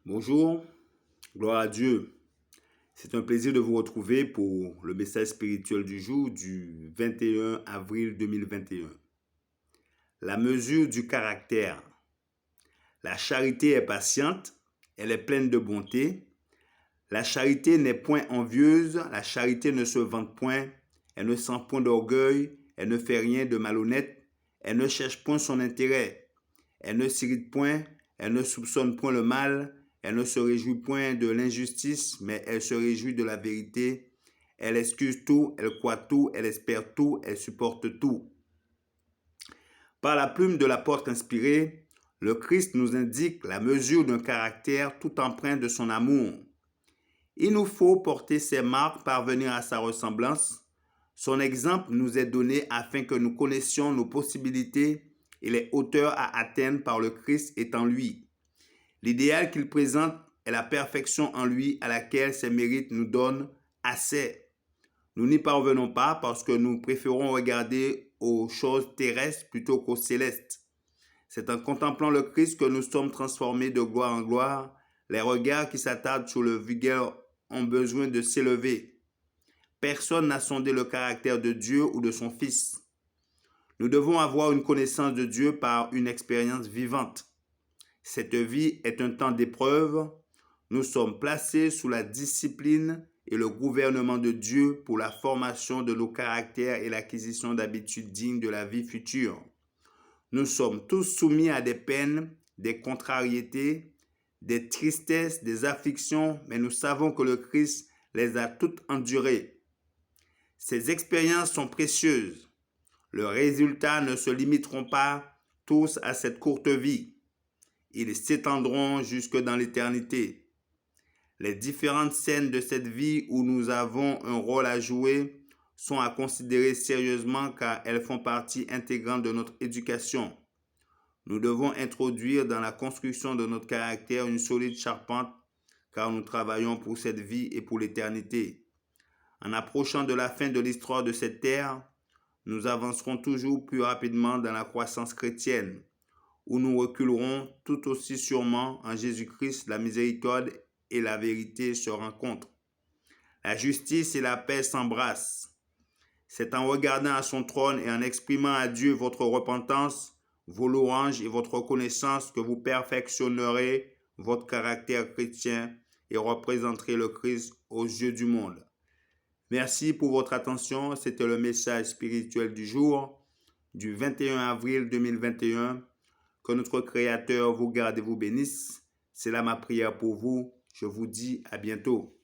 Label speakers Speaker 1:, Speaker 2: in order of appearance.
Speaker 1: Bonjour, gloire à Dieu. C'est un plaisir de vous retrouver pour le message spirituel du jour du 21 avril 2021. La mesure du caractère. La charité est patiente, elle est pleine de bonté. La charité n'est point envieuse, la charité ne se vante point, elle ne sent point d'orgueil, elle ne fait rien de malhonnête, elle ne cherche point son intérêt, elle ne s'irrite point, elle ne soupçonne point le mal, elle ne se réjouit point de l'injustice, mais elle se réjouit de la vérité. Elle excuse tout, elle croit tout, elle espère tout, elle supporte tout. Par la plume de l'apôtre inspiré, le Christ nous indique la mesure d'un caractère tout empreint de son amour. Il nous faut porter ses marques, parvenir à sa ressemblance. Son exemple nous est donné afin que nous connaissions nos possibilités et les hauteurs à atteindre par le Christ étant lui. L'idéal qu'il présente est la perfection en lui à laquelle ses mérites nous donnent assez. Nous n'y parvenons pas parce que nous préférons regarder aux choses terrestres plutôt qu'aux célestes. C'est en contemplant le Christ que nous sommes transformés de gloire en gloire. Les regards qui s'attardent sur le vigueur ont besoin de s'élever. Personne n'a sondé le caractère de Dieu ou de son Fils. Nous devons avoir une connaissance de Dieu par une expérience vivante. Cette vie est un temps d'épreuve. Nous sommes placés sous la discipline et le gouvernement de Dieu pour la formation de nos caractères et l'acquisition d'habitudes dignes de la vie future. Nous sommes tous soumis à des peines, des contrariétés, des tristesses, des afflictions, mais nous savons que le Christ les a toutes endurées. Ces expériences sont précieuses. Leurs résultats ne se limiteront pas tous à cette courte vie. Ils s'étendront jusque dans l'éternité. Les différentes scènes de cette vie où nous avons un rôle à jouer sont à considérer sérieusement car elles font partie intégrante de notre éducation. Nous devons introduire dans la construction de notre caractère une solide charpente car nous travaillons pour cette vie et pour l'éternité. En approchant de la fin de l'histoire de cette terre, nous avancerons toujours plus rapidement dans la croissance chrétienne, où nous reculerons tout aussi sûrement en Jésus-Christ. La miséricorde et la vérité se rencontrent. La justice et la paix s'embrassent. C'est en regardant à son trône et en exprimant à Dieu votre repentance, vos louanges et votre reconnaissance que vous perfectionnerez votre caractère chrétien et représenterez le Christ aux yeux du monde. Merci pour votre attention. C'était le message spirituel du jour du 21 avril 2021. Que notre Créateur vous garde et vous bénisse. C'est là ma prière pour vous. Je vous dis à bientôt.